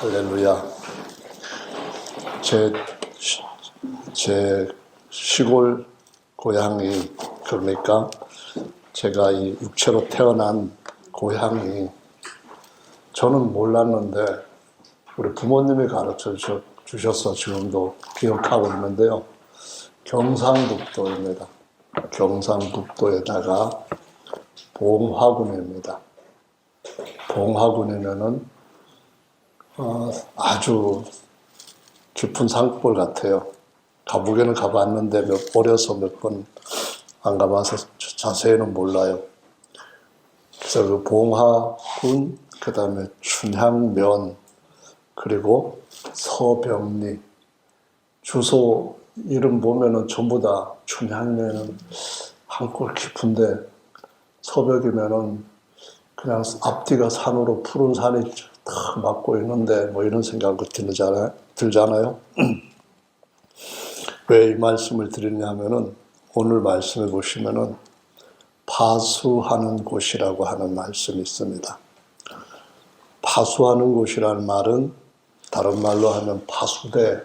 할렐루야. 제 시골 고향이, 그러니까 제가 이 육체로 태어난 고향이, 저는 몰랐는데 우리 부모님이 가르쳐 주셔서 지금도 기억하고 있는데요. 경상북도입니다. 경상북도에다가 봉화군입니다. 봉화군이면은 아주 깊은 산골 같아요. 가보기는 가봤는데 어려서 몇 번 안 가봐서 자세히는 몰라요. 그래서 그 봉화군, 그 다음에 춘향면, 그리고 서병리, 주소 이름 보면은 전부 다 춘향면은 한 골 깊은데, 서벽이면은 그냥 앞뒤가 산으로 푸른 산이 탁 막고 있는데 뭐 이런 생각이 들잖아요. 왜 이 말씀을 드리냐면은 오늘 말씀해 보시면은 파수하는 곳이라고 하는 말씀이 있습니다. 파수하는 곳이라는 말은 다른 말로 하면 파수대,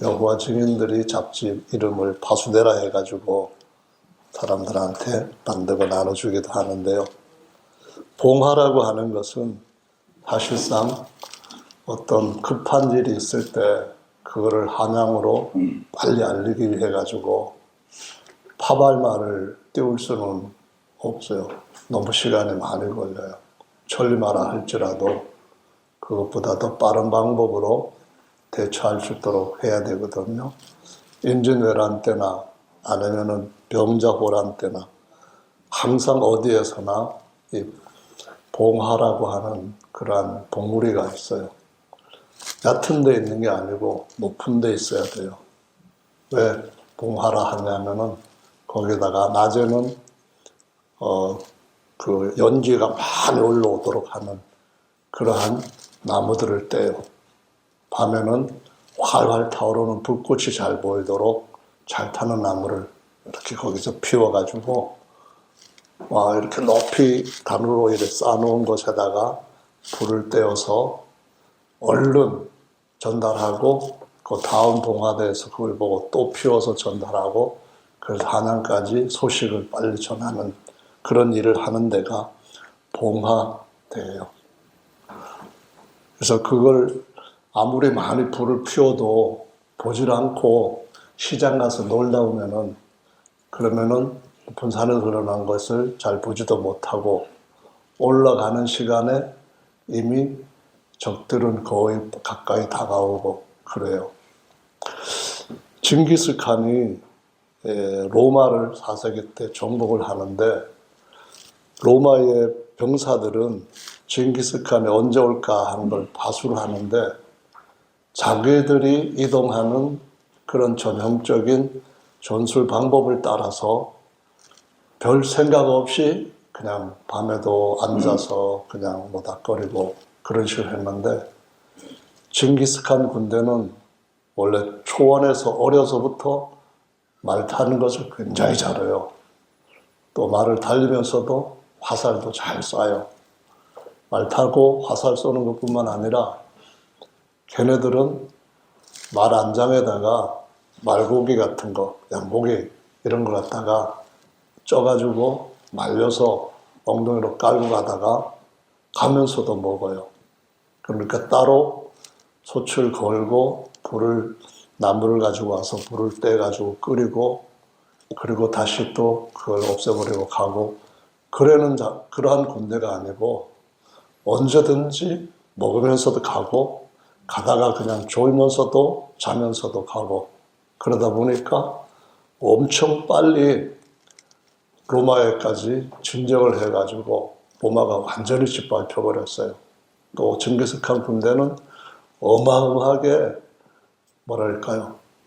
여호와 증인들이 잡지 이름을 파수대라 해가지고 사람들한테 만들고 나눠주기도 하는데요. 봉화라고 하는 것은 사실상 어떤 급한 일이 있을 때 그거를 한양으로 빨리 알리기 위해 가지고 파발말을 띄울 수는 없어요. 너무 시간이 많이 걸려요. 천리마라 할지라도 그것보다 더 빠른 방법으로 대처할 수 있도록 해야 되거든요. 임진왜란 때나 아니면은 병자호란 때나 항상 어디에서나 이 봉화라고 하는 그러한 봉우리가 있어요. 얕은 데 있는 게 아니고 높은 데 있어야 돼요. 왜 봉화라 하냐면은 거기다가 낮에는 그 연기가 많이 올라오도록 하는 그러한 나무들을 떼요. 밤에는 활활 타오르는 불꽃이 잘 보이도록 잘 타는 나무를 이렇게 거기서 피워가지고 이렇게 높이 단으로 이렇게 쌓아놓은 것에다가 불을 떼어서 얼른 전달하고 그 다음 봉화대에서 그걸 보고 또 피워서 전달하고 그래서 한양까지 소식을 빨리 전하는 그런 일을 하는 데가 봉화대예요. 그래서 그걸 아무리 많이 불을 피워도 보질 않고 시장 가서 놀다 오면은 그러면은 높은 산에서 일어난 것을 잘 보지도 못하고 올라가는 시간에 이미 적들은 거의 가까이 다가오고 그래요. 징기스칸이 로마를 4세기 때 정복을 하는데 로마의 병사들은 징기스칸이 언제 올까 하는 걸 파수를 하는데 자기들이 이동하는 그런 전형적인 전술 방법을 따라서 별 생각 없이 그냥 밤에도 앉아서 그냥 모닥거리고 그런 식으로 했는데 징기스칸 군대는 원래 초원에서 어려서부터 말 타는 것을 굉장히 잘해요. 또 말을 달리면서도 화살도 잘 쏴요. 말 타고 화살 쏘는 것뿐만 아니라 걔네들은 말 안장에다가 말고기 같은 거, 양고기 이런 거 갖다가 쪄가지고 말려서 엉덩이로 깔고 가다가 가면서도 먹어요. 그러니까 따로 솥을 걸고 나무를 가지고 와서 불을 떼가지고 끓이고 그리고 다시 또 그걸 없애버리고 가고 그러한 군대가 아니고 언제든지 먹으면서도 가고 가다가 그냥 졸면서도 자면서도 가고 그러다 보니까 엄청 빨리 로마에까지 진격을 해가지고 로마가 완전히 짓밟혀버렸어요. 또 징기스칸 군대는 어마어마하게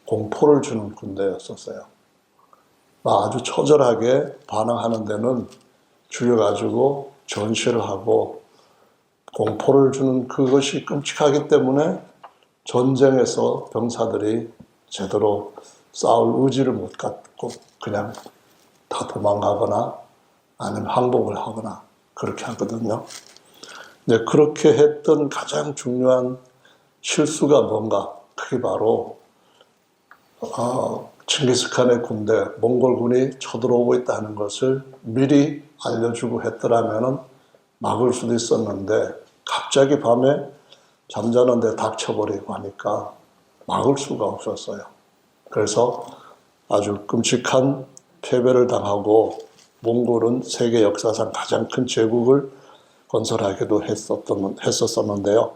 공포를 주는 군대였었어요. 아주 처절하게 반항하는 데는 죽여가지고 전시를 하고 공포를 주는 그것이 끔찍하기 때문에 전쟁에서 병사들이 제대로 싸울 의지를 못 갖고 그냥 다 도망가거나 아니면 항복을 하거나 그렇게 하거든요. 네, 그렇게 했던 가장 중요한 실수가 뭔가? 그게 바로 칭기스칸의 군대, 몽골군이 쳐들어오고 있다는 것을 미리 알려주고 했더라면 막을 수도 있었는데 갑자기 밤에 잠자는데 닥쳐버리고 하니까 막을 수가 없었어요. 그래서 아주 끔찍한 패배를 당하고 몽골은 세계 역사상 가장 큰 제국을 건설하기도 했었었는데요.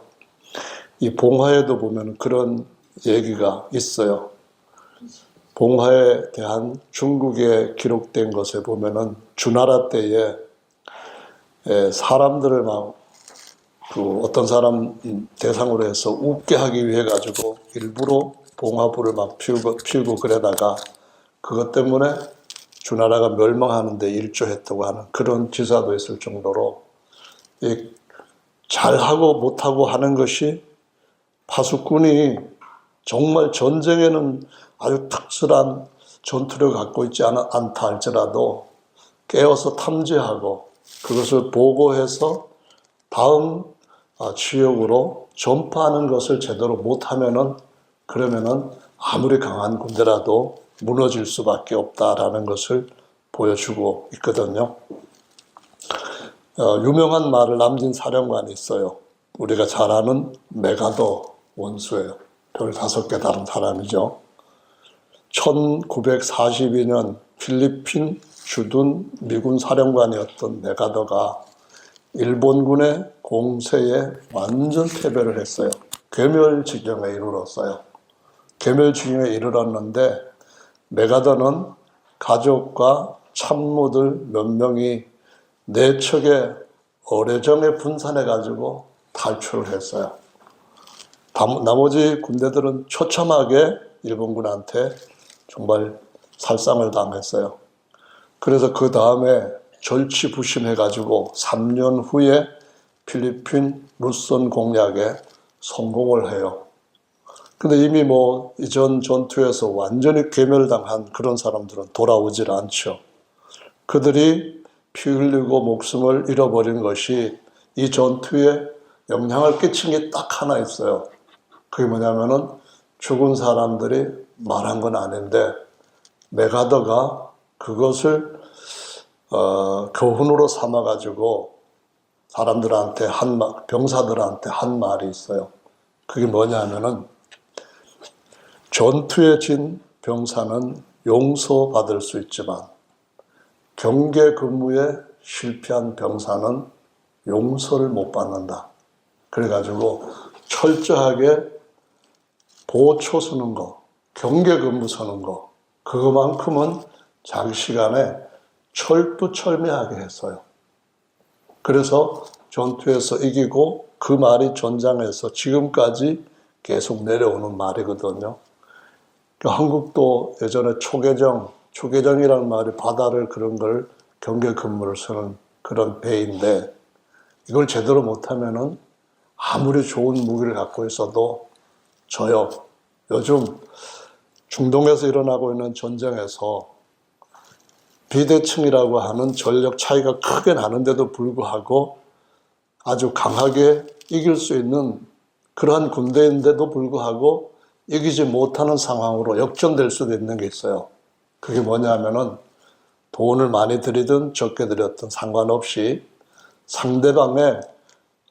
이 봉화에도 보면 그런 얘기가 있어요. 봉화에 대한 중국에 기록된 것에 보면은 주나라 때에 사람들을 어떤 사람 대상으로 해서 웃게 하기 위해 가지고 일부러 봉화불을 피우고 그러다가 그것 때문에 주나라가 멸망하는데 일조했다고 하는 그런 기사도 있을 정도로 잘하고 못하고 하는 것이 파수꾼이 정말 전쟁에는 아주 특출한 전투력을 갖고 있지 않다 할지라도 깨어서 탐지하고 그것을 보고해서 다음 지역으로 전파하는 것을 제대로 못하면은 그러면은 아무리 강한 군대라도 무너질 수밖에 없다라는 것을 보여주고 있거든요. 유명한 말을 남긴 사령관이 있어요. 우리가 잘 아는 메가더 원수예요. 별 5개 다른 사람이죠. 1942년 필리핀 주둔 미군 사령관이었던 메가더가 일본군의 공세에 완전 패배를 했어요. 괴멸지경에 이르렀어요. 괴멸지경에 이르렀는데 메가더는 가족과 참모들 몇 명이 4척의 어뢰정에 분산해가지고 탈출을 했어요. 나머지 군대들은 처참하게 일본군한테 정말 살상을 당했어요. 그래서 그 다음에 절치부심해가지고 3년 후에 필리핀 루선 공략에 성공을 해요. 근데 이미 이전 전투에서 완전히 괴멸당한 그런 사람들은 돌아오질 않죠. 그들이 피 흘리고 목숨을 잃어버린 것이 이 전투에 영향을 끼친 게 딱 하나 있어요. 그게 뭐냐면은 죽은 사람들이 말한 건 아닌데 메가더가 그것을 교훈으로 삼아가지고 사람들한테 병사들한테 한 말이 있어요. 그게 뭐냐면은 전투에 진 병사는 용서받을 수 있지만 경계 근무에 실패한 병사는 용서를 못 받는다. 그래가지고 철저하게 보초 서는 거, 경계 근무 서는 거, 그거만큼은 자기 시간에 철두철미하게 했어요. 그래서 전투에서 이기고 그 말이 전장에서 지금까지 계속 내려오는 말이거든요. 한국도 예전에 초계정이라는 말이 바다를 그런 걸 경계 근무를 서는 그런 배인데 이걸 제대로 못하면은 아무리 좋은 무기를 갖고 있어도 져요. 요즘 중동에서 일어나고 있는 전쟁에서 비대칭이라고 하는 전력 차이가 크게 나는데도 불구하고 아주 강하게 이길 수 있는 그러한 군대인데도 불구하고 이기지 못하는 상황으로 역전될 수도 있는 게 있어요. 그게 뭐냐면은 돈을 많이 들이든 적게 들였든 상관없이 상대방의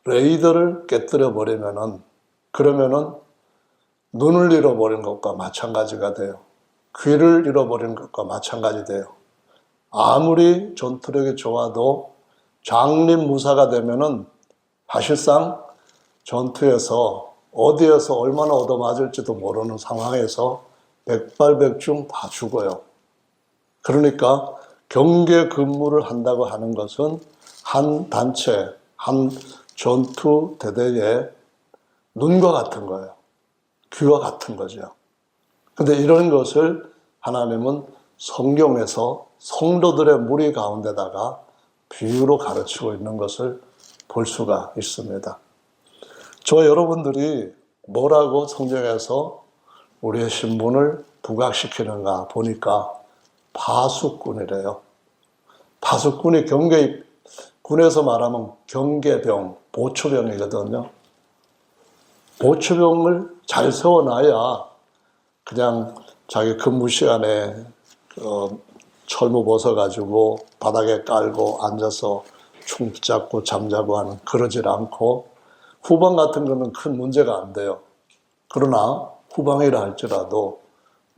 레이더를 깨뜨려 버리면은 그러면은 눈을 잃어버린 것과 마찬가지가 돼요. 귀를 잃어버린 것과 마찬가지 돼요. 아무리 전투력이 좋아도 장림무사가 되면은 사실상 전투에서 어디에서 얼마나 얻어맞을지도 모르는 상황에서 백발백중 다 죽어요. 그러니까 경계 근무를 한다고 하는 것은 한 단체, 한 전투 대대의 눈과 같은 거예요. 귀와 같은 거죠. 근데 이런 것을 하나님은 성경에서 성도들의 무리 가운데다가 비유로 가르치고 있는 것을 볼 수가 있습니다. 저 여러분들이 뭐라고 성경에서 우리의 신분을 부각시키는가 보니까 파수꾼이래요. 파수꾼이 군에서 말하면 경계병, 보초병이거든요. 보초병을 잘 세워놔야 그냥 자기 근무 시간에 철모 벗어가지고 바닥에 깔고 앉아서 충 붙잡고 잠자고 하는 그러질 않고 후방 같은 거는 큰 문제가 안 돼요. 그러나 후방이라 할지라도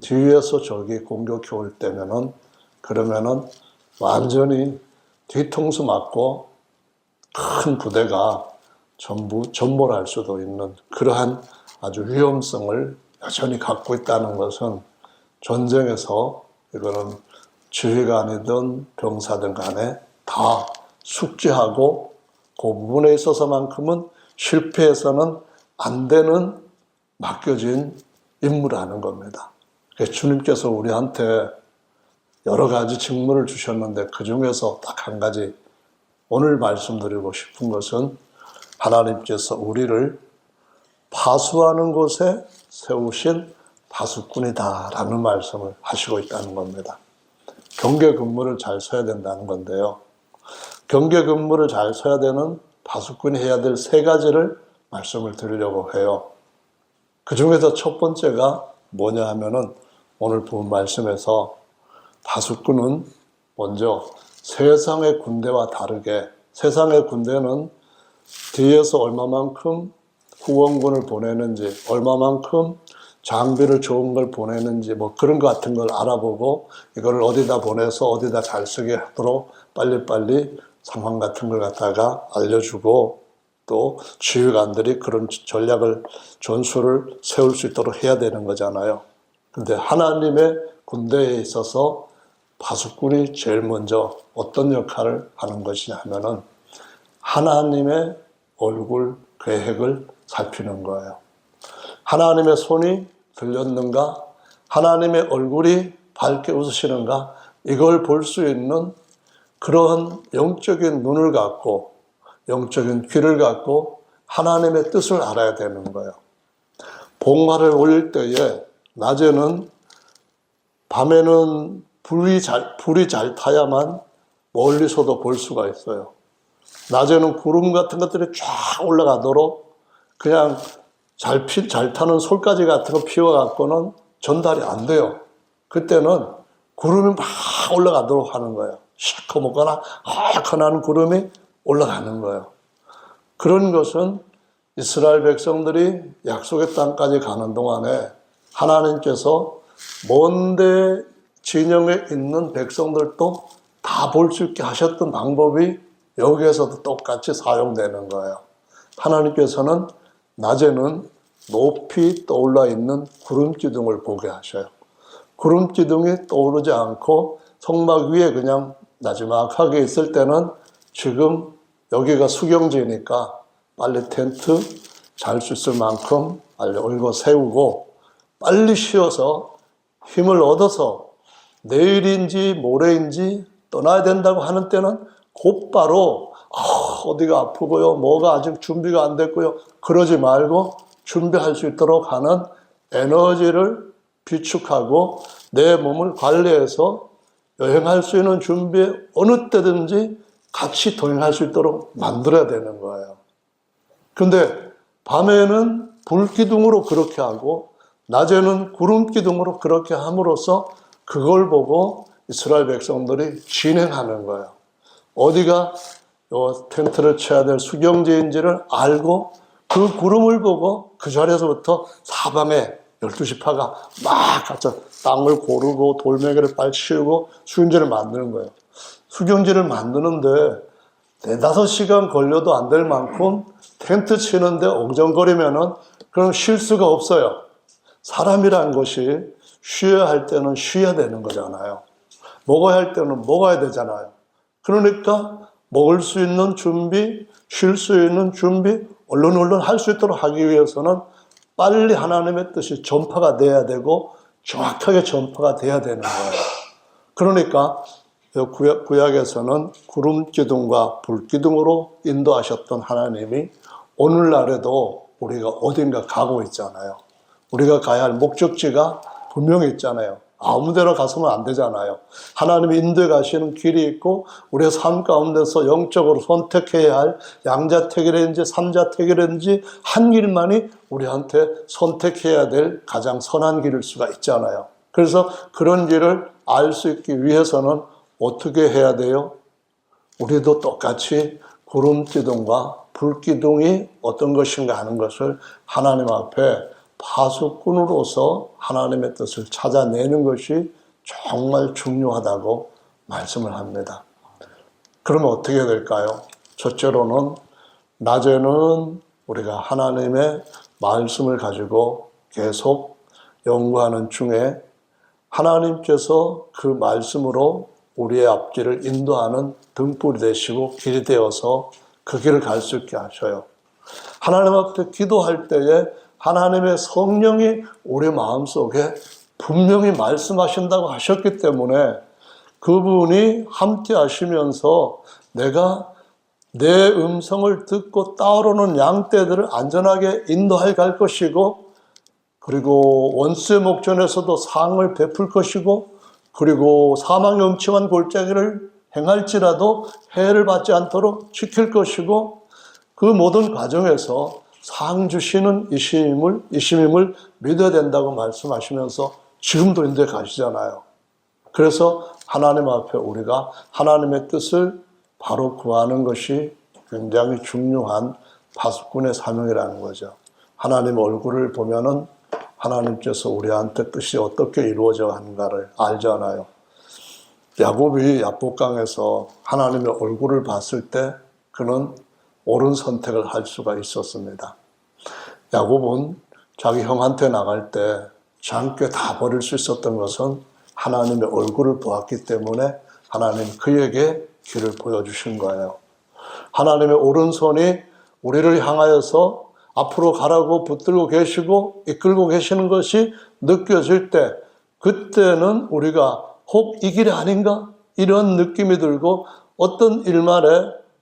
뒤에서 적이 공격해 올 때면은 그러면은 완전히 뒤통수 맞고 큰 부대가 전부 전몰할 수도 있는 그러한 아주 위험성을 여전히 갖고 있다는 것은 전쟁에서 이거는 지휘관이든 병사든 간에 다 숙지하고 그 부분에 있어서만큼은 실패해서는 안 되는 맡겨진 임무라는 겁니다. 그래서 주님께서 우리한테 여러 가지 직무를 주셨는데 그 중에서 딱 한 가지 오늘 말씀드리고 싶은 것은 하나님께서 우리를 파수하는 곳에 세우신 파수꾼이다라는 말씀을 하시고 있다는 겁니다. 경계 근무를 잘 서야 된다는 건데요. 경계 근무를 잘 서야 되는 파수꾼이 해야 될 세 가지를 말씀을 드리려고 해요. 그 중에서 첫 번째가 뭐냐 하면은 오늘 본 말씀에서 파수꾼은 먼저 세상의 군대와 다르게 세상의 군대는 뒤에서 얼마만큼 후원군을 보내는지 얼마만큼 장비를 좋은 걸 보내는지 뭐 그런 것 같은 걸 알아보고 이거를 어디다 보내서 어디다 잘 쓰게 하도록 빨리빨리 상황 같은 걸 갖다가 알려주고 또 지휘관들이 그런 전략을 전술을 세울 수 있도록 해야 되는 거잖아요. 근데 하나님의 군대에 있어서 파수꾼이 제일 먼저 어떤 역할을 하는 것이냐 하면은 하나님의 얼굴 계획을 살피는 거예요. 하나님의 손이 들렸는가? 하나님의 얼굴이 밝게 웃으시는가? 이걸 볼 수 있는 그러한 영적인 눈을 갖고 영적인 귀를 갖고 하나님의 뜻을 알아야 되는 거예요. 봉화를 올릴 때에 낮에는 밤에는 불이 잘 타야만 멀리서도 볼 수가 있어요. 낮에는 구름 같은 것들이 쫙 올라가도록 그냥 잘 타는 솔가지 같은 거 피워갖고는 전달이 안 돼요. 그때는 구름이 막 올라가도록 하는 거예요. 시커멓거나 하얗게 나는 구름이 올라가는 거예요. 그런 것은 이스라엘 백성들이 약속의 땅까지 가는 동안에 하나님께서 먼데 진영에 있는 백성들도 다 볼 수 있게 하셨던 방법이 여기에서도 똑같이 사용되는 거예요. 하나님께서는 낮에는 높이 떠올라 있는 구름기둥을 보게 하셔요. 구름기둥이 떠오르지 않고 성막 위에 그냥 나지막하게 있을 때는 지금 여기가 수경지니까 빨리 텐트 잘 수 있을 만큼 빨리 올고 세우고 빨리 쉬어서 힘을 얻어서 내일인지 모레인지 떠나야 된다고 하는 때는 곧바로 어디가 아프고요, 뭐가 아직 준비가 안 됐고요, 그러지 말고 준비할 수 있도록 하는 에너지를 비축하고 내 몸을 관리해서 여행할 수 있는 준비에 어느 때든지 같이 동행할 수 있도록 만들어야 되는 거예요. 근데 밤에는 불기둥으로 그렇게 하고 낮에는 구름기둥으로 그렇게 함으로써 그걸 보고 이스라엘 백성들이 진행하는 거예요. 어디가 텐트를 쳐야 될 수경지인지를 알고 그 구름을 보고 그 자리에서부터 사방에 12지파가 막 각자 땅을 고르고 돌멩이를 빨리 치우고 수경지를 만드는 거예요. 수경지를 만드는데 4-5시간 걸려도 안 될 만큼 텐트 치는데 엉정거리면은 그럼 쉴 수가 없어요. 사람이란 것이 쉬어야 할 때는 쉬어야 되는 거잖아요. 먹어야 할 때는 먹어야 되잖아요. 그러니까 먹을 수 있는 준비, 쉴 수 있는 준비, 얼른 할 수 있도록 하기 위해서는 빨리 하나님의 뜻이 전파가 돼야 되고 정확하게 전파가 돼야 되는 거예요. 그러니까 구약에서는 구름기둥과 불기둥으로 인도하셨던 하나님이 오늘날에도 우리가 어딘가 가고 있잖아요. 우리가 가야 할 목적지가 분명히 있잖아요. 아무데나 가서는 안 되잖아요. 하나님이 인도에 가시는 길이 있고 우리의 삶 가운데서 영적으로 선택해야 할 양자택이라든지 삼자택이라든지 한 길만이 우리한테 선택해야 될 가장 선한 길일 수가 있잖아요. 그래서 그런 길을 알 수 있기 위해서는 어떻게 해야 돼요? 우리도 똑같이 구름기둥과 불기둥이 어떤 것인가 하는 것을 하나님 앞에 파수꾼으로서 하나님의 뜻을 찾아내는 것이 정말 중요하다고 말씀을 합니다. 그러면 어떻게 될까요? 첫째로는 낮에는 우리가 하나님의 말씀을 가지고 계속 연구하는 중에 하나님께서 그 말씀으로 우리의 앞길을 인도하는 등불이 되시고 길이 되어서 그 길을 갈 수 있게 하셔요. 하나님 앞에 기도할 때에 하나님의 성령이 우리 마음속에 분명히 말씀하신다고 하셨기 때문에 그분이 함께 하시면서 내가 내 음성을 듣고 따르는 양떼들을 안전하게 인도해 갈 것이고, 그리고 원수의 목전에서도 상을 베풀 것이고, 그리고 사망의 음침한 골짜기를 행할지라도 해를 받지 않도록 지킬 것이고, 그 모든 과정에서 상 주시는 이심임을 믿어야 된다고 말씀하시면서 지금도 인도에 가시잖아요. 그래서 하나님 앞에 우리가 하나님의 뜻을 바로 구하는 것이 굉장히 중요한 파수꾼의 사명이라는 거죠. 하나님 얼굴을 보면은 하나님께서 우리한테 뜻이 어떻게 이루어져 가는가를 알잖아요. 야곱이 야복강에서 하나님의 얼굴을 봤을 때 그는 옳은 선택을 할 수가 있었습니다. 야곱은 자기 형한테 나갈 때 장께 다 버릴 수 있었던 것은 하나님의 얼굴을 보았기 때문에 하나님 그에게 길을 보여주신 거예요. 하나님의 오른손이 우리를 향하여서 앞으로 가라고 붙들고 계시고 이끌고 계시는 것이 느껴질 때, 그때는 우리가 혹 이 길이 아닌가? 이런 느낌이 들고 어떤 일말에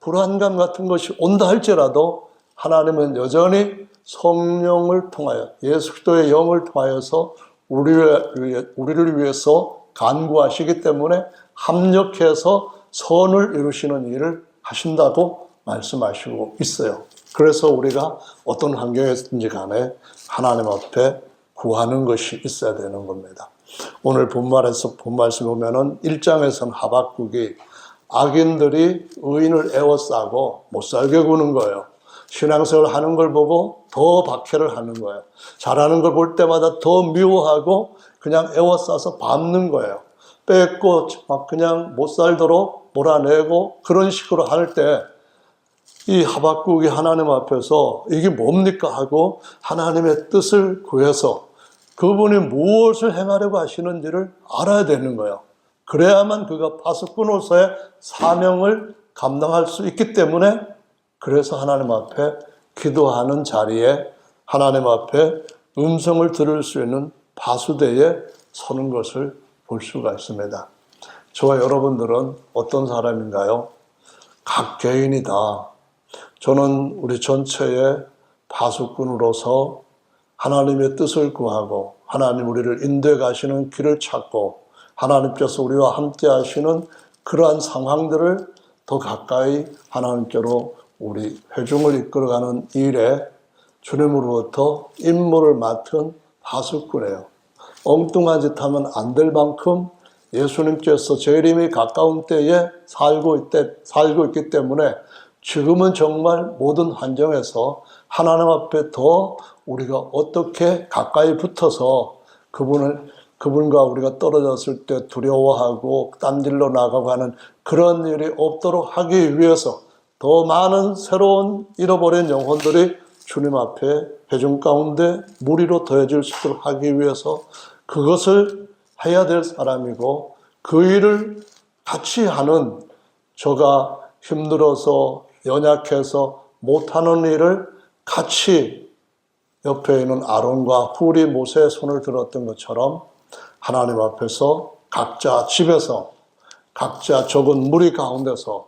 불안감 같은 것이 온다 할지라도 하나님은 여전히 성령을 통하여 예수 그리스도의 영을 통하여서 우리를 위해서 간구하시기 때문에 합력해서 선을 이루시는 일을 하신다고 말씀하시고 있어요. 그래서 우리가 어떤 환경이든지 간에 하나님 앞에 구하는 것이 있어야 되는 겁니다. 오늘 본 말씀 보면은 1장에서는 하박국이 악인들이 의인을 애워싸고 못 살게 구는 거예요. 신앙생활 하는 걸 보고 더 박해를 하는 거예요. 잘하는 걸 볼 때마다 더 미워하고 그냥 애워싸서 밟는 거예요. 뺏고 막 그냥 못 살도록 몰아내고 그런 식으로 할 때 이 하박국이 하나님 앞에서 이게 뭡니까 하고 하나님의 뜻을 구해서 그분이 무엇을 행하려고 하시는지를 알아야 되는 거예요. 그래야만 그가 파수꾼으로서의 사명을 감당할 수 있기 때문에, 그래서 하나님 앞에 기도하는 자리에 하나님 앞에 음성을 들을 수 있는 파수대에 서는 것을 볼 수가 있습니다. 저와 여러분들은 어떤 사람인가요? 각 개인이 다 저는 우리 전체의 파수꾼으로서 하나님의 뜻을 구하고 하나님 우리를 인도해 가시는 길을 찾고 하나님께서 우리와 함께 하시는 그러한 상황들을 더 가까이 하나님께로 우리 회중을 이끌어가는 일에 주님으로부터 임무를 맡은 파수꾼이에요. 엉뚱한 짓 하면 안 될 만큼 예수님께서 재림이 가까운 때에 살고 있기 때문에 지금은 정말 모든 환경에서 하나님 앞에 더 우리가 어떻게 가까이 붙어서 그분과 우리가 떨어졌을 때 두려워하고 딴 길로 나가고 하는 그런 일이 없도록 하기 위해서 더 많은 새로운 잃어버린 영혼들이 주님 앞에 회중 가운데 무리로 더해질 수 있도록 하기 위해서 그것을 해야 될 사람이고, 그 일을 같이 하는, 저가 힘들어서 연약해서 못하는 일을 같이 옆에 있는 아론과 훌이 모세의 손을 들었던 것처럼 하나님 앞에서 각자 집에서 각자 적은 무리 가운데서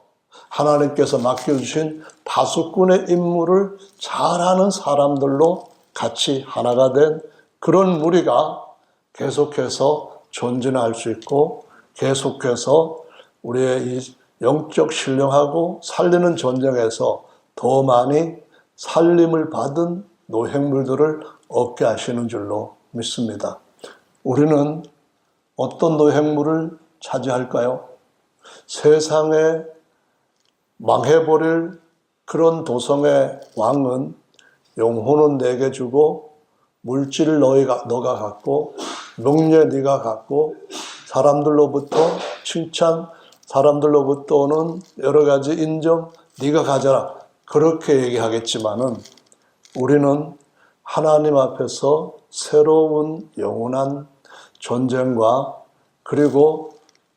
하나님께서 맡겨주신 파수꾼의 임무를 잘하는 사람들로 같이 하나가 된 그런 무리가 계속해서 전진할 수 있고 계속해서 우리의 이 영적 신령하고 살리는 전쟁에서 더 많이 살림을 받은 노획물들을 얻게 하시는 줄로 믿습니다. 우리는 어떤 노획물을 차지할까요? 세상에 망해버릴 그런 도성의 왕은 영혼은 내게 주고 물질을 너가 갖고 명예 네가 갖고 사람들로부터 칭찬, 사람들로부터는 여러 가지 인정 네가 가져라 그렇게 얘기하겠지만은 우리는 하나님 앞에서 새로운 영원한 전쟁과 그리고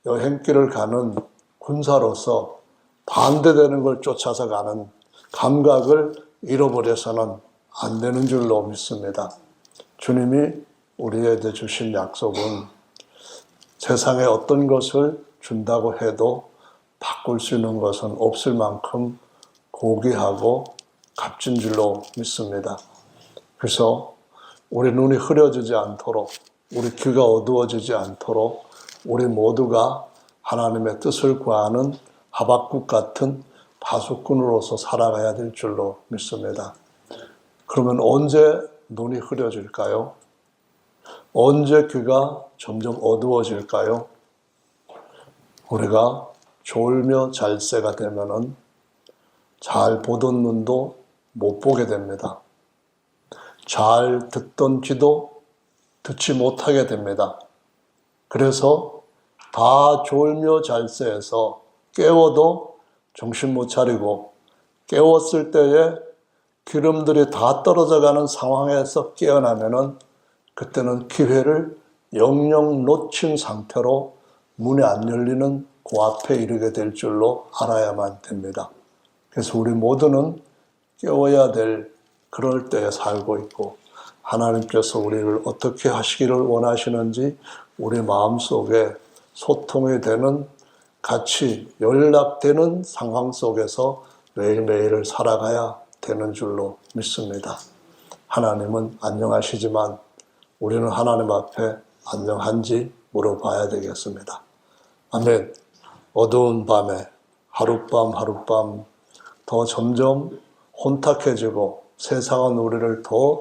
여행길을 가는 군사로서 반대되는 걸 쫓아서 가는 감각을 잃어버려서는 안 되는 줄로 믿습니다. 주님이 우리에게 주신 약속은 세상에 어떤 것을 준다고 해도 바꿀 수 있는 것은 없을 만큼 고귀하고 값진 줄로 믿습니다. 그래서 우리 눈이 흐려지지 않도록 우리 귀가 어두워지지 않도록 우리 모두가 하나님의 뜻을 구하는 하박국 같은 파수꾼으로서 살아가야 될 줄로 믿습니다. 그러면 언제 눈이 흐려질까요? 언제 귀가 점점 어두워질까요? 우리가 졸며 잘새가 되면은 잘 보던 눈도 못 보게 됩니다. 잘 듣던 귀도 듣지 못하게 됩니다. 그래서 다 졸며 잘새에서 깨워도 정신 못 차리고 깨웠을 때에 기름들이 다 떨어져가는 상황에서 깨어나면은 그때는 기회를 영영 놓친 상태로 문이 안 열리는 그 앞에 이르게 될 줄로 알아야만 됩니다. 그래서 우리 모두는 깨워야 될 그럴 때에 살고 있고 하나님께서 우리를 어떻게 하시기를 원하시는지 우리 마음속에 소통이 되는 같이 연락되는 상황 속에서 매일매일을 살아가야 되는 줄로 믿습니다. 하나님은 안녕하시지만 우리는 하나님 앞에 안녕한지 물어봐야 되겠습니다. 아멘. 어두운 밤에 하룻밤 하룻밤 더 점점 혼탁해지고 세상은 우리를 더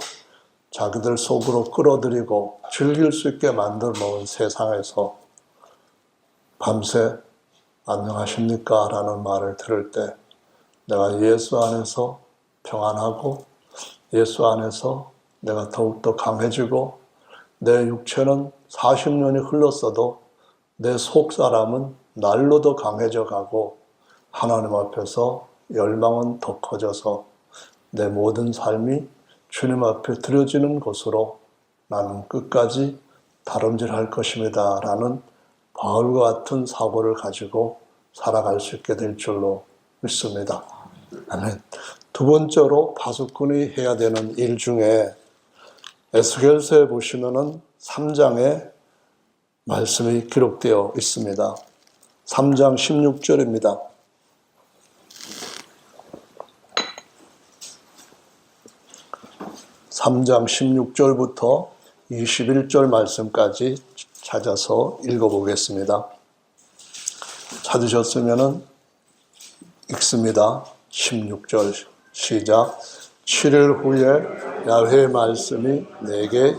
자기들 속으로 끌어들이고 즐길 수 있게 만들어 놓은 세상에서 밤새 안녕하십니까? 라는 말을 들을 때 내가 예수 안에서 평안하고 예수 안에서 내가 더욱더 강해지고 내 육체는 40년이 흘렀어도 내 속사람은 날로 더 강해져 가고 하나님 앞에서 열망은 더 커져서 내 모든 삶이 주님 앞에 드려지는 것으로 나는 끝까지 다름질할 것입니다. 라는 바울과 같은 사고를 가지고 살아갈 수 있게 될 줄로 믿습니다. 아멘. 두 번째로 파수꾼이 해야 되는 일 중에 에스겔서에 보시면은 3장에 말씀이 기록되어 있습니다. 3장 16절입니다. 3장 16절부터 21절 말씀까지 찾아서 읽어보겠습니다. 찾으셨으면 읽습니다. 16절 시작. 7일 후에 야훼의 말씀이 내게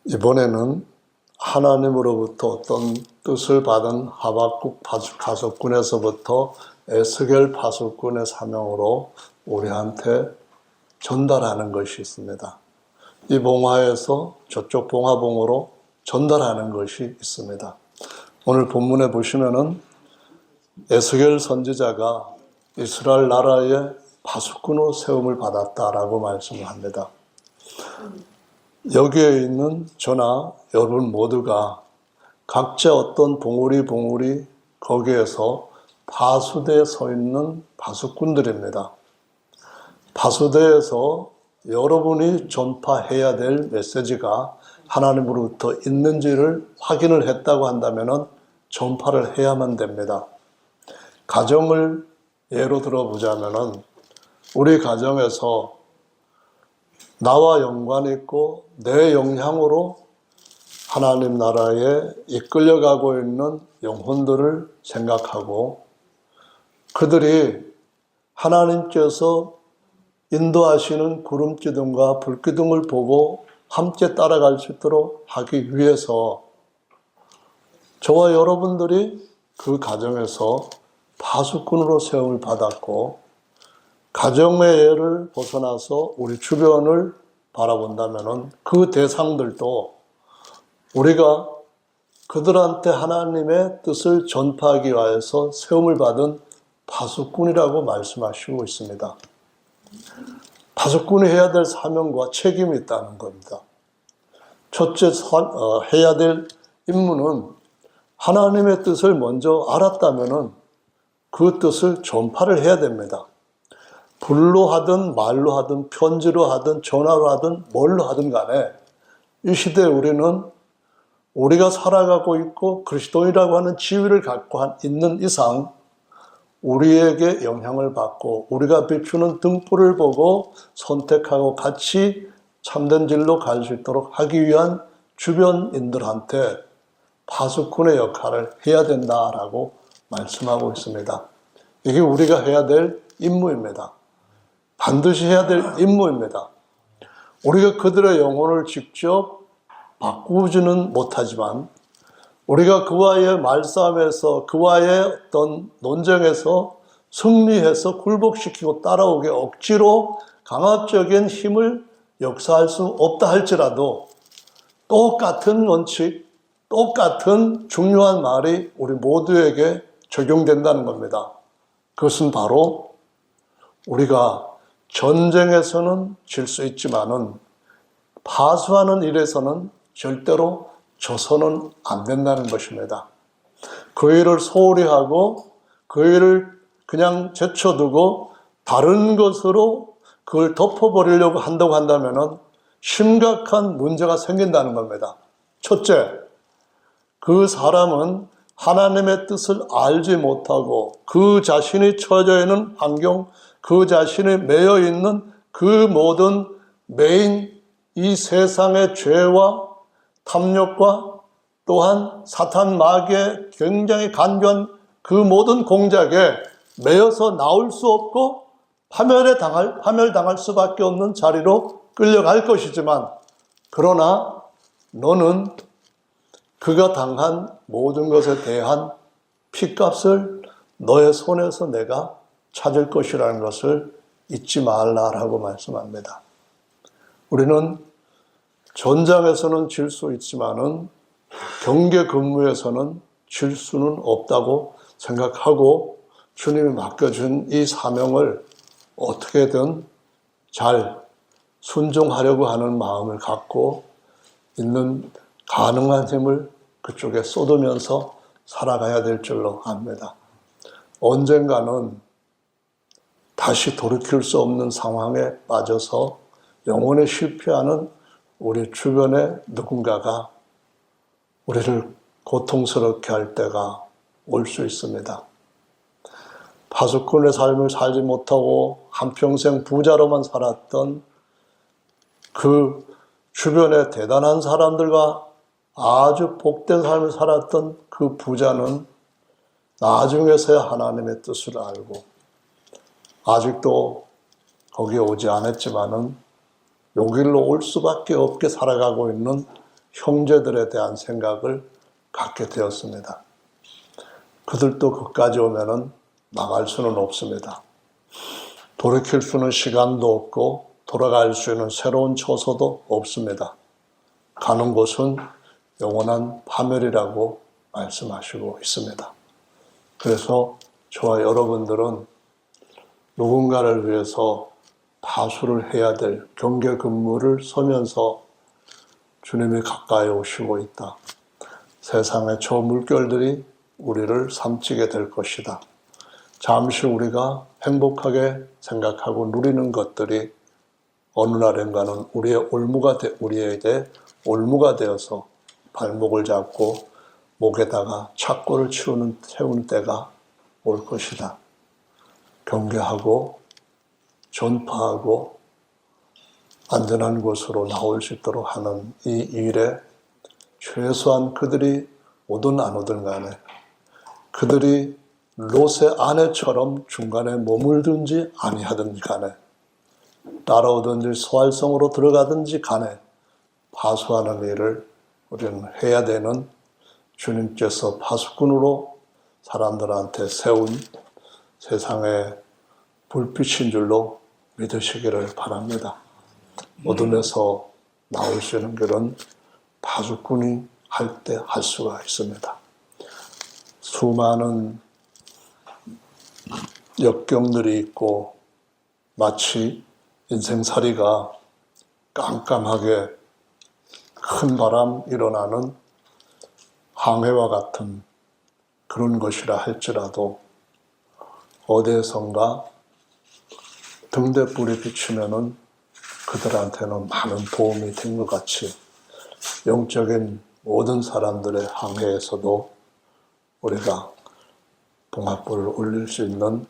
이번에는 하나님으로부터 어떤 뜻을 받은 하박국 파수꾼에서부터 에스겔 파수꾼의 사명으로 우리한테 전달하는 것이 있습니다. 이 봉화에서 저쪽 봉화봉으로 전달하는 것이 있습니다. 오늘 본문에 보시면은 에스겔 선지자가 이스라엘 나라의 파수꾼으로 세움을 받았다라고 말씀을 합니다. 여기에 있는 저나 여러분 모두가 각자 어떤 봉우리 거기에서 파수대에 서 있는 파수꾼들입니다. 파수대에서 여러분이 전파해야 될 메시지가 하나님으로부터 있는지를 확인을 했다고 한다면 전파를 해야만 됩니다. 가정을 예로 들어보자면 우리 가정에서 나와 연관이 있고 내 영향으로 하나님 나라에 이끌려가고 있는 영혼들을 생각하고 그들이 하나님께서 인도하시는 구름기둥과 불기둥을 보고 함께 따라갈 수 있도록 하기 위해서 저와 여러분들이 그 가정에서 파수꾼으로 세움을 받았고 가정의 예를 벗어나서 우리 주변을 바라본다면 그 대상들도 우리가 그들한테 하나님의 뜻을 전파하기 위해서 세움을 받은 파수꾼이라고 말씀하시고 있습니다. 파수꾼이 해야 될 사명과 책임이 있다는 겁니다. 첫째 해야 될 임무는 하나님의 뜻을 먼저 알았다면 그 뜻을 전파를 해야 됩니다. 불로 하든 말로 하든 편지로 하든 전화로 하든 뭘로 하든 간에 이 시대에 우리는 우리가 살아가고 있고 그리스도인이라고 하는 지위를 갖고 있는 이상 우리에게 영향을 받고 우리가 비추는 등불을 보고 선택하고 같이 참된 길로 갈 수 있도록 하기 위한 주변인들한테 파수꾼의 역할을 해야 된다라고 말씀하고 있습니다. 이게 우리가 해야 될 임무입니다. 반드시 해야 될 임무입니다. 우리가 그들의 영혼을 직접 바꾸지는 못하지만 우리가 그와의 말싸움에서 그와의 어떤 논쟁에서 승리해서 굴복시키고 따라오게 억지로 강압적인 힘을 역사할 수 없다 할지라도 똑같은 원칙, 똑같은 중요한 말이 우리 모두에게 적용된다는 겁니다. 그것은 바로 우리가 전쟁에서는 질 수 있지만은 파수하는 일에서는 절대로 져서는 안 된다는 것입니다. 그 일을 소홀히 하고 그 일을 그냥 제쳐두고 다른 것으로 그걸 덮어버리려고 한다고 한다면 심각한 문제가 생긴다는 겁니다. 첫째, 그 사람은 하나님의 뜻을 알지 못하고 그 자신이 처져 있는 환경, 그 자신이 매여 있는 그 모든 메인 이 세상의 죄와 탐욕과 또한 사탄 마귀의 굉장히 간교한 그 모든 공작에 매여서 나올 수 없고 파멸당할 수밖에 없는 자리로 끌려갈 것이지만 그러나 너는 그가 당한 모든 것에 대한 핏값을 너의 손에서 내가 찾을 것이라는 것을 잊지 말라라고 말씀합니다. 우리는 전장에서는 질 수 있지만은 경계 근무에서는 질 수는 없다고 생각하고 주님이 맡겨준 이 사명을 어떻게든 잘 순종하려고 하는 마음을 갖고 있는 가능한 힘을 그쪽에 쏟으면서 살아가야 될 줄로 압니다. 언젠가는 다시 돌이킬 수 없는 상황에 빠져서 영원히 실패하는 우리 주변에 누군가가 우리를 고통스럽게 할 때가 올 수 있습니다. 파수꾼의 삶을 살지 못하고 한평생 부자로만 살았던 그 주변의 대단한 사람들과 아주 복된 삶을 살았던 그 부자는 나중에서야 하나님의 뜻을 알고 아직도 거기에 오지 않았지만은 여기로 올 수밖에 없게 살아가고 있는 형제들에 대한 생각을 갖게 되었습니다. 그들도 그까지 오면은 나갈 수는 없습니다. 돌이킬 수는 시간도 없고 돌아갈 수 있는 새로운 처소도 없습니다. 가는 곳은 영원한 파멸이라고 말씀하시고 있습니다. 그래서 저와 여러분들은 누군가를 위해서 파수를 해야 될 경계 근무를 서면서 주님이 가까이 오시고 있다. 세상의 저 물결들이 우리를 삼키게 될 것이다. 잠시 우리가 행복하게 생각하고 누리는 것들이 어느 날인가는 우리에게 올무가 되어서 발목을 잡고 목에다가 착고를 채우는 때가 올 것이다. 경계하고 전파하고 안전한 곳으로 나올 수 있도록 하는 이 일에 최소한 그들이 오든 안 오든 간에 그들이 롯의 아내처럼 중간에 머물든지 아니하든지 간에 따라오든지 소활성으로 들어가든지 간에 파수하는 일을 우리는 해야 되는 주님께서 파수꾼으로 사람들한테 세운 세상의 불빛인 줄로 믿으시기를 바랍니다. 어둠에서 나올 수 있는 길은 파수꾼이 할 때 할 수가 있습니다. 수많은 역경들이 있고 마치 인생살이가 깜깜하게 큰 바람 일어나는 항해와 같은 그런 것이라 할지라도 어디에선가 등대불이 비추면은 그들한테는 많은 도움이 된 것 같이 영적인 모든 사람들의 항해에서도 우리가 봉합불을 올릴 수 있는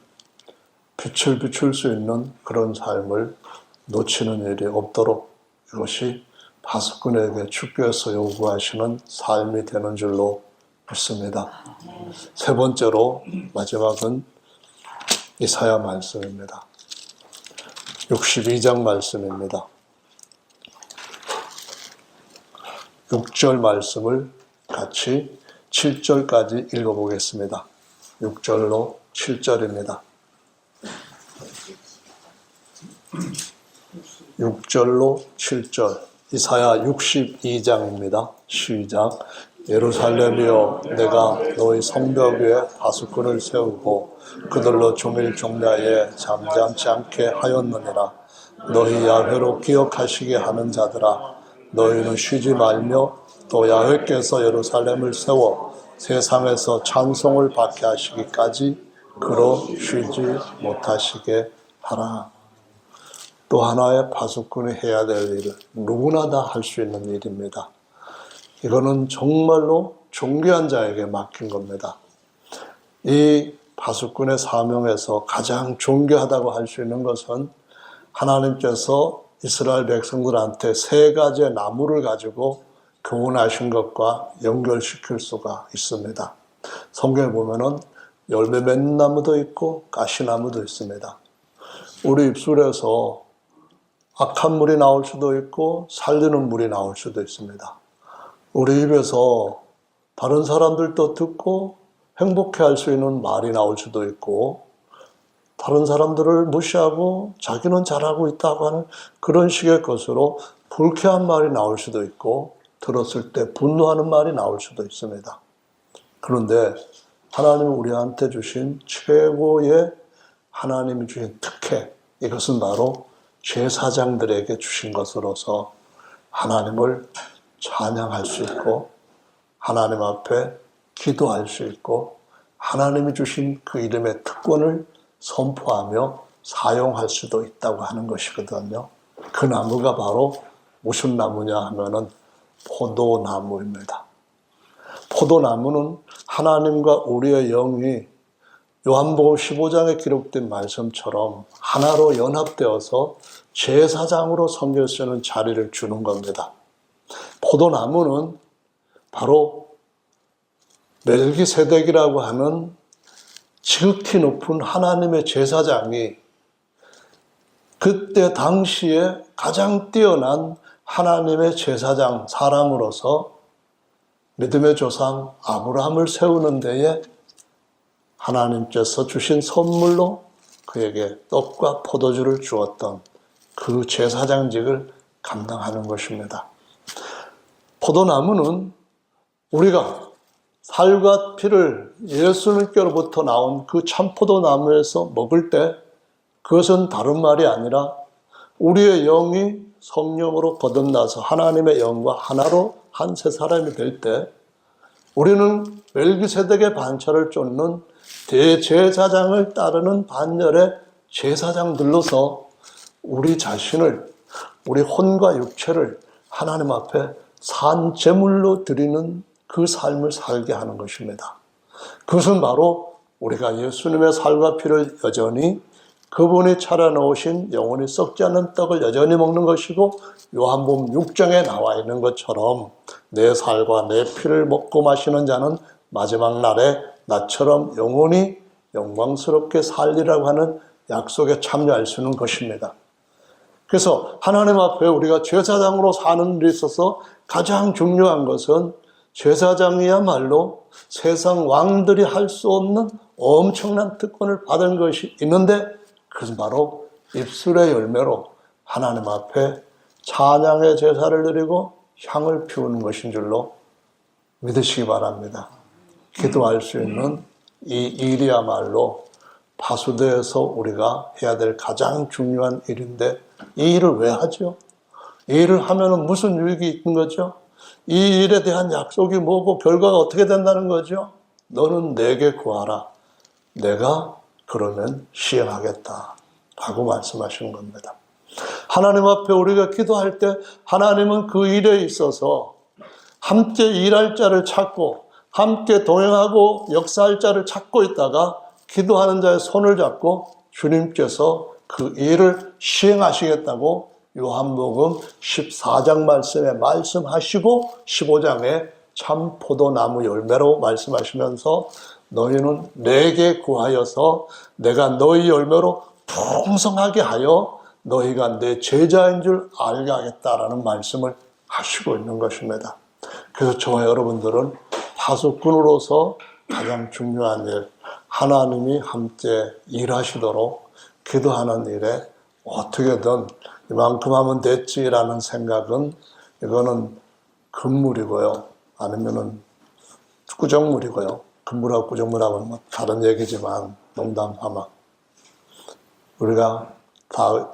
빛을 비출 수 있는 그런 삶을 놓치는 일이 없도록 이것이 파수꾼에게 주께서 요구하시는 삶이 되는 줄로 믿습니다. 세 번째로 마지막은 이사야 말씀입니다. 62장 말씀입니다. 6절 말씀을 같이 7절까지 읽어보겠습니다. 6절로 7절입니다. 6절로 7절 이사야 62장입니다. 시작. 예루살렘이여 내가 너희 성벽 위에 파수꾼을 세우고 그들로 종일 종야에 잠잠치 않게 하였느니라. 너희 야훼로 기억하시게 하는 자들아 너희는 쉬지 말며 또 야훼께서 예루살렘을 세워 세상에서 찬송을 받게 하시기까지 그로 쉬지 못하시게 하라. 또 하나의 파수꾼이 해야 될 일을 누구나 다 할 수 있는 일입니다. 이거는 정말로 존귀한 자에게 맡긴 겁니다. 이 파수꾼의 사명에서 가장 존귀하다고 할 수 있는 것은 하나님께서 이스라엘 백성들한테 세 가지의 나무를 가지고 교훈하신 것과 연결시킬 수가 있습니다. 성경에 보면은 열매 맺는 나무도 있고 가시나무도 있습니다. 우리 입술에서 악한 물이 나올 수도 있고 살리는 물이 나올 수도 있습니다. 우리 입에서 다른 사람들도 듣고 행복해할 수 있는 말이 나올 수도 있고 다른 사람들을 무시하고 자기는 잘하고 있다고 하는 그런 식의 것으로 불쾌한 말이 나올 수도 있고 들었을 때 분노하는 말이 나올 수도 있습니다. 그런데 하나님이 우리한테 주신 최고의 하나님이 주신 특혜, 이것은 바로 제사장들에게 주신 것으로서 하나님을 찬양할 수 있고 하나님 앞에 기도할 수 있고 하나님이 주신 그 이름의 특권을 선포하며 사용할 수도 있다고 하는 것이거든요. 그 나무가 바로 무슨 나무냐 하면은 포도나무입니다. 포도나무는 하나님과 우리의 영이 요한복음 15장에 기록된 말씀처럼 하나로 연합되어서 제사장으로 섬길 수 있는 자리를 주는 겁니다. 포도나무는 바로 멜기세덱이라고 하는 지극히 높은 하나님의 제사장이 그때 당시에 가장 뛰어난 하나님의 제사장 사람으로서 믿음의 조상 아브라함을 세우는 데에 하나님께서 주신 선물로 그에게 떡과 포도주를 주었던 그 제사장직을 감당하는 것입니다. 포도나무는 우리가 살과 피를 예수님께로부터 나온 그 참포도 나무에서 먹을 때 그것은 다른 말이 아니라 우리의 영이 성령으로 거듭나서 하나님의 영과 하나로 한 새 사람이 될 때 우리는 멜기세덱의 반차를 쫓는 대제사장을 따르는 반열의 제사장들로서 우리 자신을, 우리 혼과 육체를 하나님 앞에 산 제물로 드리는 그 삶을 살게 하는 것입니다. 그것은 바로 우리가 예수님의 살과 피를 여전히 그분이 차려놓으신 영원히 썩지 않는 떡을 여전히 먹는 것이고 요한복음 6장에 나와 있는 것처럼 내 살과 내 피를 먹고 마시는 자는 마지막 날에 나처럼 영원히 영광스럽게 살리라고 하는 약속에 참여할 수 있는 것입니다. 그래서 하나님 앞에 우리가 제사장으로 사는 데 있어서 가장 중요한 것은 제사장이야말로 세상 왕들이 할 수 없는 엄청난 특권을 받은 것이 있는데 그것은 바로 입술의 열매로 하나님 앞에 찬양의 제사를 드리고 향을 피우는 것인 줄로 믿으시기 바랍니다. 기도할 수 있는 이 일이야말로 파수대에서 우리가 해야 될 가장 중요한 일인데 이 일을 왜 하죠? 이 일을 하면 무슨 유익이 있는 거죠? 이 일에 대한 약속이 뭐고 결과가 어떻게 된다는 거죠? 너는 내게 구하라. 내가 그러면 시행하겠다 라고 말씀하시는 겁니다. 하나님 앞에 우리가 기도할 때 하나님은 그 일에 있어서 함께 일할 자를 찾고 함께 동행하고 역사할 자를 찾고 있다가 기도하는 자의 손을 잡고 주님께서 그 일을 시행하시겠다고 요한복음 14장 말씀에 말씀하시고 15장에 참 포도나무 열매로 말씀하시면서 너희는 내게 구하여서 내가 너희 열매로 풍성하게 하여 너희가 내 제자인 줄 알게 하겠다라는 말씀을 하시고 있는 것입니다. 그래서 저와 여러분들은 파수꾼으로서 가장 중요한 일, 하나님이 함께 일하시도록 기도하는 일에 어떻게든 이만큼 하면 됐지라는 생각은 이거는 금물이고요. 아니면은 꾸정물이고요. 금물하고 꾸정물하고는 뭐 다른 얘기지만 농담 삼아. 우리가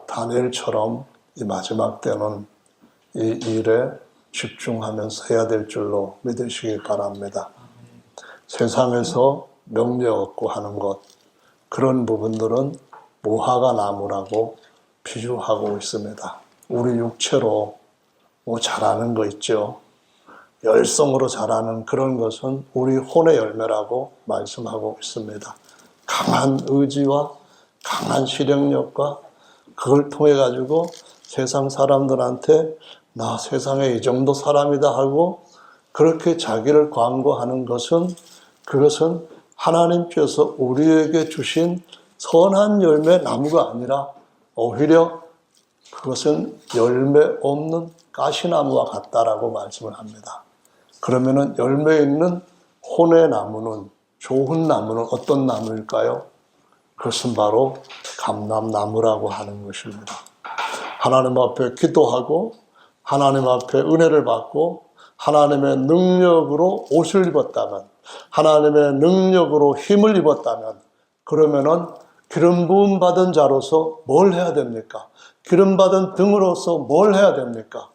다니엘처럼 이 마지막 때는 이 일에 집중하면서 해야 될 줄로 믿으시기 바랍니다. 세상에서 명예 얻고 하는 것, 그런 부분들은 무화과 나무라고 비유하고 있습니다. 우리 육체로 뭐 자라는 거 있죠. 열성으로 자라는 그런 것은 우리 혼의 열매라고 말씀하고 있습니다. 강한 의지와 강한 실행력과 그걸 통해 가지고 세상 사람들한테 나 세상에 이 정도 사람이다 하고 그렇게 자기를 광고하는 것은 그것은 하나님께서 우리에게 주신 선한 열매 나무가 아니라 오히려 그것은 열매 없는 가시나무와 같다라고 말씀을 합니다. 그러면은 열매 있는 혼의 나무는, 좋은 나무는 어떤 나무일까요? 그것은 바로 감람나무라고 하는 것입니다. 하나님 앞에 기도하고 하나님 앞에 은혜를 받고 하나님의 능력으로 옷을 입었다면, 하나님의 능력으로 힘을 입었다면, 그러면은 기름 부음 받은 자로서 뭘 해야 됩니까? 기름 받은 등으로서 뭘 해야 됩니까?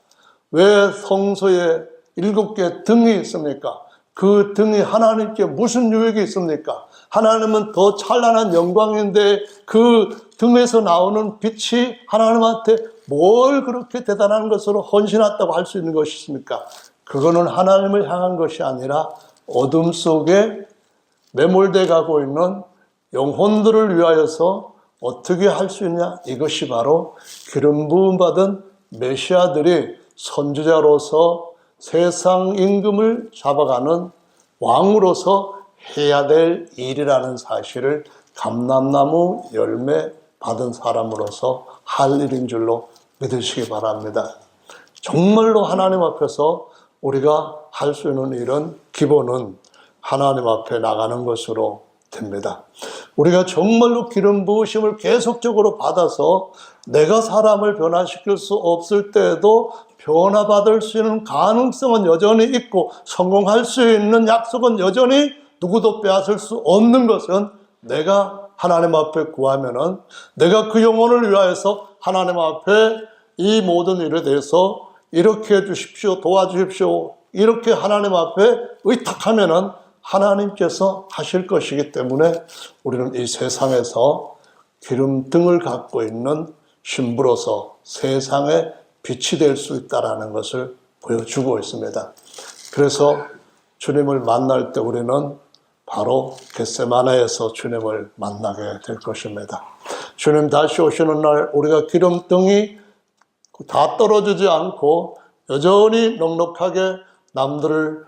왜 성소에 7개 등이 있습니까? 그 등이 하나님께 무슨 유익이 있습니까? 하나님은 더 찬란한 영광인데 그 등에서 나오는 빛이 하나님한테 뭘 그렇게 대단한 것으로 헌신했다고 할 수 있는 것이십니까? 그거는 하나님을 향한 것이 아니라 어둠 속에 매몰돼 가고 있는 영혼들을 위하여서 어떻게 할 수 있냐? 이것이 바로 기름 부음 받은 메시아들이 선지자로서 세상 임금을 잡아가는 왕으로서 해야 될 일이라는 사실을 감람나무 열매 받은 사람으로서 할 일인 줄로 믿으시기 바랍니다. 정말로 하나님 앞에서 우리가 할 수 있는 일은 기본은 하나님 앞에 나가는 것으로 됩니다. 우리가 정말로 기름 부으심을 계속적으로 받아서 내가 사람을 변화시킬 수 없을 때에도 변화받을 수 있는 가능성은 여전히 있고 성공할 수 있는 약속은 여전히 누구도 빼앗을 수 없는 것은 내가 하나님 앞에 구하면은 내가 그 영혼을 위하여서 하나님 앞에 이 모든 일에 대해서 이렇게 해주십시오, 도와주십시오, 이렇게 하나님 앞에 의탁하면은 하나님께서 하실 것이기 때문에 우리는 이 세상에서 기름등을 갖고 있는 신부로서 세상에 빛이 될 수 있다는 것을 보여주고 있습니다. 그래서 주님을 만날 때 우리는 바로 겟세마네에서 주님을 만나게 될 것입니다. 주님 다시 오시는 날 우리가 기름등이 다 떨어지지 않고 여전히 넉넉하게 남들을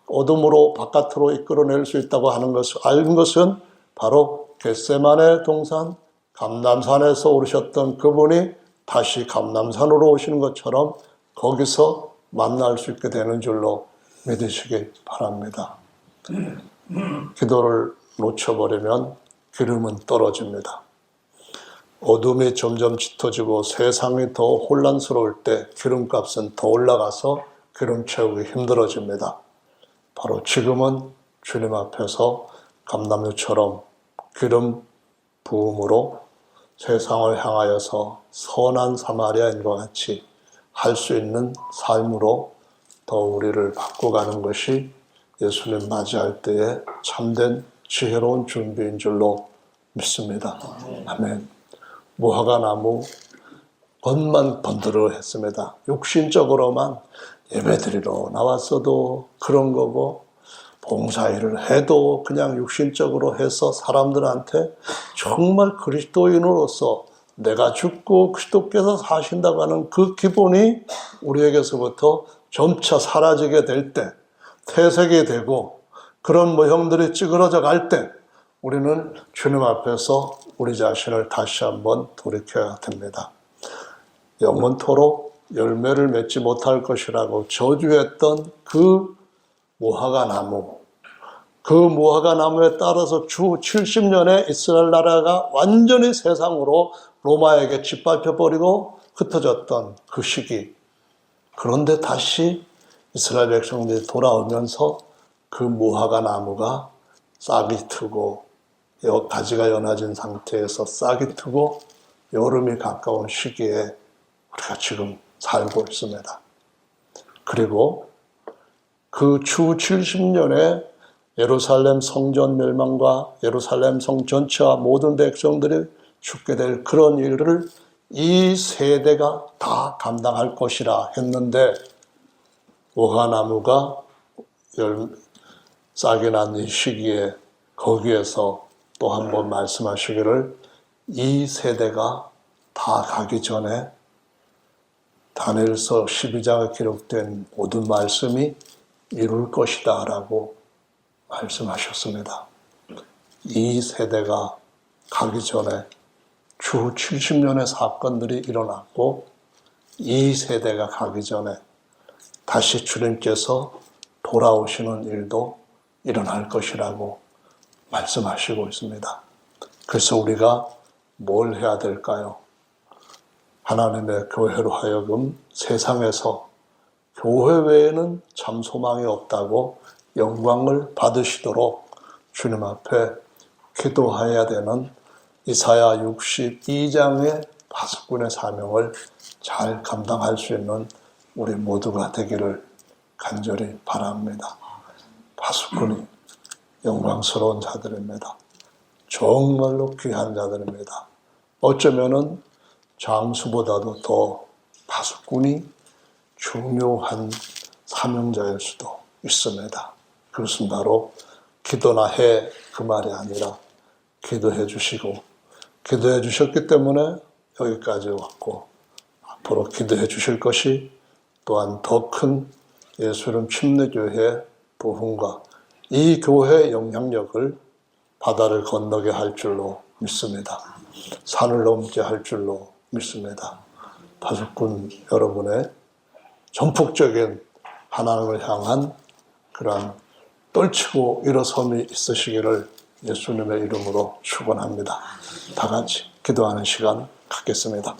어둠으로 바깥으로 이끌어낼 수 있다고 하는 것을 알는 것은 바로 겟세마네 동산 감람산에서 오르셨던 그분이 다시 감람산으로 오시는 것처럼 거기서 만날 수 있게 되는 줄로 믿으시기 바랍니다. 기도를 놓쳐버리면 기름은 떨어집니다. 어둠이 점점 짙어지고 세상이 더 혼란스러울 때 기름값은 더 올라가서 기름 채우기 힘들어집니다. 바로 지금은 주님 앞에서 감람유처럼 기름 부음으로 세상을 향하여서 선한 사마리아인과 같이 할 수 있는 삶으로 더 우리를 바꿔가는 것이 예수님 맞이할 때의 참된 지혜로운 준비인 줄로 믿습니다. 아멘. 무화과 나무 겉만 번들어 했습니다. 육신적으로만 예배드리러 나왔어도 그런 거고 봉사일을 해도 그냥 육신적으로 해서 사람들한테 정말 그리스도인으로서 내가 죽고 그리스도께서 사신다고 하는 그 기본이 우리에게서부터 점차 사라지게 될 때, 퇴색이 되고 그런 모형들이 찌그러져 갈 때 우리는 주님 앞에서 우리 자신을 다시 한번 돌이켜야 됩니다. 영원토록 열매를 맺지 못할 것이라고 저주했던 그 무화과 나무, 그 무화과 나무에 따라서 주 70년에 이스라엘 나라가 완전히 세상으로 로마에게 짓밟혀버리고 흩어졌던 그 시기. 그런데 다시 이스라엘 백성들이 돌아오면서 그 무화과 나무가 싹이 트고 가지가 연해진 상태에서 싹이 트고 여름이 가까운 시기에 우리가 지금 살고 있습니다. 그리고 그 주 70년에 예루살렘 성전 멸망과 예루살렘 성 전체와 모든 백성들이 죽게 될 그런 일을 이 세대가 다 감당할 것이라 했는데 무화과나무가 싹이 난 이 시기에 거기에서 또 한 번 말씀하시기를 이 세대가 다 가기 전에 다니엘서 12장에 기록된 모든 말씀이 이룰 것이다 라고 말씀하셨습니다. 이 세대가 가기 전에 주 70년의 사건들이 일어났고 이 세대가 가기 전에 다시 주님께서 돌아오시는 일도 일어날 것이라고 말씀하시고 있습니다. 그래서 우리가 뭘 해야 될까요? 하나님의 교회로 하여금 세상에서 교회 외에는 참 소망이 없다고 영광을 받으시도록 주님 앞에 기도해야 되는 이사야 62장의 파수꾼의 사명을 잘 감당할 수 있는 우리 모두가 되기를 간절히 바랍니다. 파수꾼이 영광스러운 자들입니다. 정말로 귀한 자들입니다. 어쩌면은 장수보다도 더 파수꾼이 중요한 사명자일 수도 있습니다. 그것은 바로 기도나 해 그 말이 아니라 기도해 주시고 기도해 주셨기 때문에 여기까지 왔고 앞으로 기도해 주실 것이 또한 더 큰 예수님 침례교회의 부흥과 이 교회의 영향력을 바다를 건너게 할 줄로 믿습니다. 산을 넘게 할 줄로 믿습니다. 파수꾼 여러분의 전폭적인 하나님을 향한 그러한 떨치고 일어섬이 있으시기를 예수님의 이름으로 축원합니다. 다 같이 기도하는 시간 갖겠습니다.